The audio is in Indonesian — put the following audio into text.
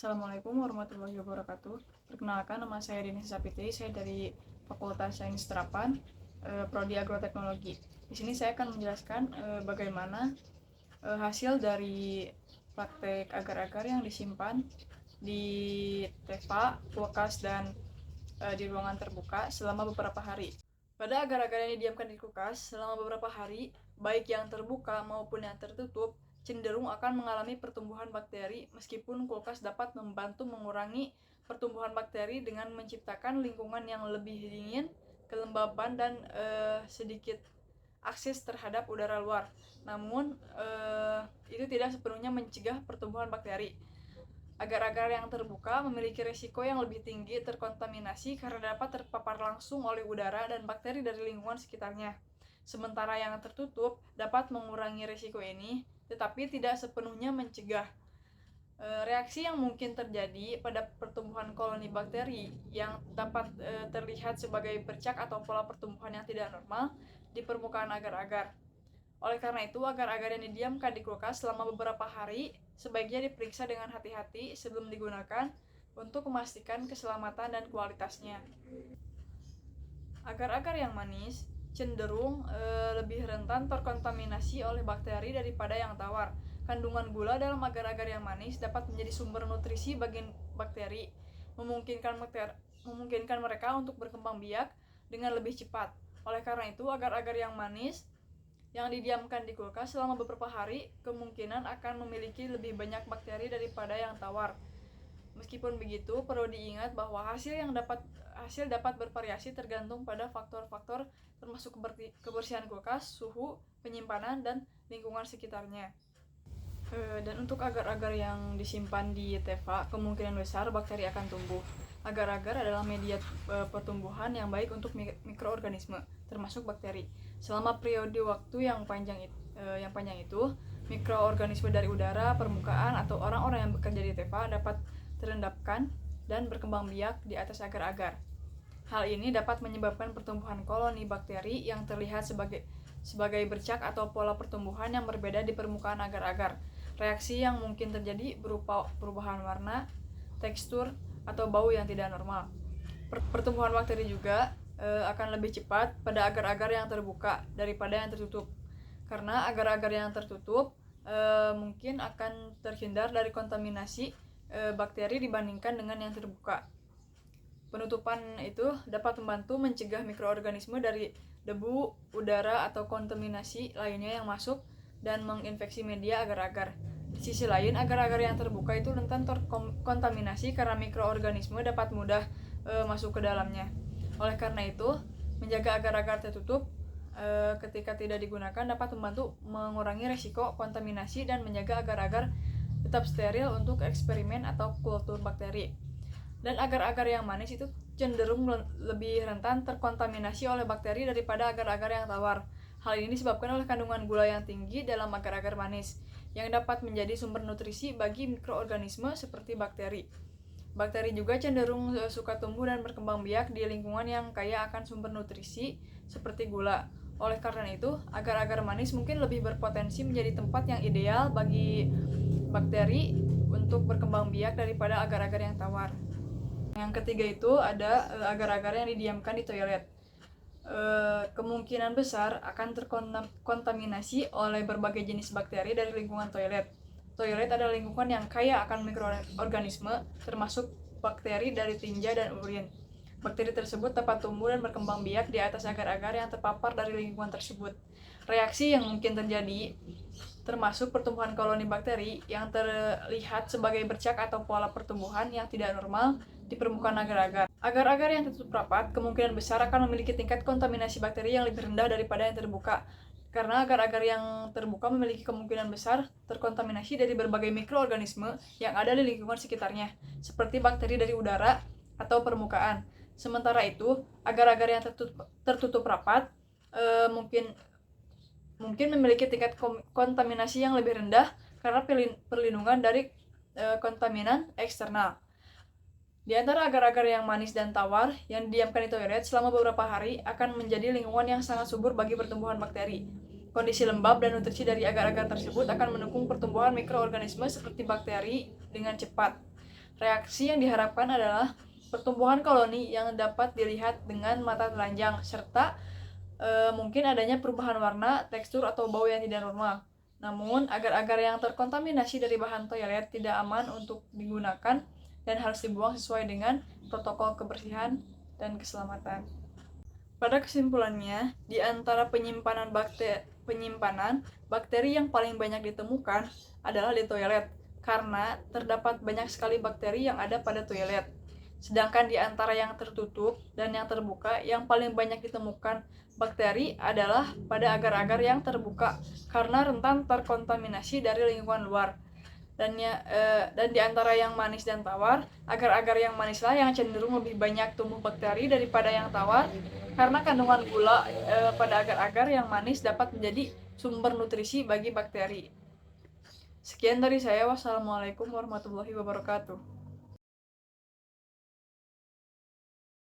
Assalamualaikum warahmatullahi wabarakatuh. Perkenalkan, nama saya Dini Sapiti. Saya dari Fakultas Sains Terapan, Prodi Agroteknologi. Di sini saya akan menjelaskan bagaimana hasil dari praktek agar-agar yang disimpan di TEFA, kulkas, dan di ruangan terbuka selama beberapa hari. Pada agar-agar yang didiamkan di kulkas selama beberapa hari, baik yang terbuka maupun yang tertutup, cenderung akan mengalami pertumbuhan bakteri meskipun kulkas dapat membantu mengurangi pertumbuhan bakteri dengan menciptakan lingkungan yang lebih dingin, kelembaban, dan sedikit akses terhadap udara luar. Namun, itu tidak sepenuhnya mencegah pertumbuhan bakteri. Agar-agar yang terbuka memiliki risiko yang lebih tinggi terkontaminasi karena dapat terpapar langsung oleh udara dan bakteri dari lingkungan sekitarnya. Sementara yang tertutup dapat mengurangi risiko ini, tetapi tidak sepenuhnya mencegah. Reaksi yang mungkin terjadi pada pertumbuhan koloni bakteri yang dapat terlihat sebagai bercak atau pola pertumbuhan yang tidak normal di permukaan agar-agar. Oleh karena itu, agar-agar yang didiamkan di kulkas selama beberapa hari sebaiknya diperiksa dengan hati-hati sebelum digunakan untuk memastikan keselamatan dan kualitasnya. Agar-agar yang manis cenderung lebih rentan terkontaminasi oleh bakteri daripada yang tawar. Kandungan gula dalam agar-agar yang manis dapat menjadi sumber nutrisi bagi bakteri, memungkinkan mereka untuk berkembang biak dengan lebih cepat. Oleh karena itu, agar-agar yang manis yang didiamkan di kulkas selama beberapa hari kemungkinan akan memiliki lebih banyak bakteri daripada yang tawar. Meskipun begitu, perlu diingat bahwa hasil dapat bervariasi tergantung pada faktor-faktor termasuk kebersihan kulkas, suhu, penyimpanan, dan lingkungan sekitarnya. Dan untuk agar-agar yang disimpan di TEFA, kemungkinan besar bakteri akan tumbuh. Agar-agar adalah media pertumbuhan yang baik untuk mikroorganisme, termasuk bakteri. Selama periode waktu yang panjang itu, mikroorganisme dari udara, permukaan, atau orang-orang yang bekerja di TEFA dapat terendapkan dan berkembang biak di atas agar-agar. Hal ini dapat menyebabkan pertumbuhan koloni bakteri yang terlihat sebagai bercak atau pola pertumbuhan yang berbeda di permukaan agar-agar. Reaksi yang mungkin terjadi berupa perubahan warna, tekstur, atau bau yang tidak normal. Pertumbuhan bakteri juga akan lebih cepat pada agar-agar yang terbuka daripada yang tertutup. Karena agar-agar yang tertutup mungkin akan terhindar dari kontaminasi bakteri dibandingkan dengan yang terbuka. Penutupan itu dapat membantu mencegah mikroorganisme dari debu, udara, atau kontaminasi lainnya yang masuk dan menginfeksi media agar-agar. Di sisi lain, agar-agar yang terbuka itu rentan terkontaminasi karena mikroorganisme dapat mudah masuk ke dalamnya. Oleh karena itu, menjaga agar-agar tertutup ketika tidak digunakan dapat membantu mengurangi risiko kontaminasi dan menjaga agar-agar tetap steril untuk eksperimen atau kultur bakteri. Dan agar-agar yang manis itu cenderung lebih rentan terkontaminasi oleh bakteri daripada agar-agar yang tawar. Hal ini disebabkan oleh kandungan gula yang tinggi dalam agar-agar manis, yang dapat menjadi sumber nutrisi bagi mikroorganisme seperti bakteri. Bakteri juga cenderung suka tumbuh dan berkembang biak di lingkungan yang kaya akan sumber nutrisi seperti gula. Oleh karena itu, agar-agar manis mungkin lebih berpotensi menjadi tempat yang ideal bagi bakteri untuk berkembang biak daripada agar-agar yang tawar. Yang ketiga itu ada agar-agar yang didiamkan di toilet. Kemungkinan besar akan terkontaminasi oleh berbagai jenis bakteri dari lingkungan toilet. Toilet adalah lingkungan yang kaya akan mikroorganisme, termasuk bakteri dari tinja dan urin. Bakteri tersebut dapat tumbuh dan berkembang biak di atas agar-agar yang terpapar dari lingkungan tersebut. Reaksi yang mungkin terjadi termasuk pertumbuhan koloni bakteri yang terlihat sebagai bercak atau pola pertumbuhan yang tidak normal di permukaan agar-agar. Agar-agar yang tertutup rapat kemungkinan besar akan memiliki tingkat kontaminasi bakteri yang lebih rendah daripada yang terbuka. Karena agar-agar yang terbuka memiliki kemungkinan besar terkontaminasi dari berbagai mikroorganisme yang ada di lingkungan sekitarnya, seperti bakteri dari udara atau permukaan. Sementara itu, agar-agar yang tertutup rapat mungkin memiliki tingkat kontaminasi yang lebih rendah karena perlindungan dari kontaminan eksternal. Di antara agar-agar yang manis dan tawar yang didiamkan di toilet selama beberapa hari akan menjadi lingkungan yang sangat subur bagi pertumbuhan bakteri. Kondisi lembab dan nutrisi dari agar-agar tersebut akan mendukung pertumbuhan mikroorganisme seperti bakteri dengan cepat. Reaksi yang diharapkan adalah pertumbuhan koloni yang dapat dilihat dengan mata telanjang, serta mungkin adanya perubahan warna, tekstur, atau bau yang tidak normal. Namun, agar-agar yang terkontaminasi dari bahan toilet tidak aman untuk digunakan dan harus dibuang sesuai dengan protokol kebersihan dan keselamatan. Pada kesimpulannya, di antara penyimpanan bakteri yang paling banyak ditemukan adalah di toilet, karena terdapat banyak sekali bakteri yang ada pada toilet. Sedangkan di antara yang tertutup dan yang terbuka, yang paling banyak ditemukan bakteri adalah pada agar-agar yang terbuka, karena rentan terkontaminasi dari lingkungan luar. Dan di antara yang manis dan tawar, agar-agar yang manislah yang cenderung lebih banyak tumbuh bakteri daripada yang tawar, karena kandungan gula pada agar-agar yang manis dapat menjadi sumber nutrisi bagi bakteri. Sekian dari saya. Wassalamualaikum warahmatullahi wabarakatuh.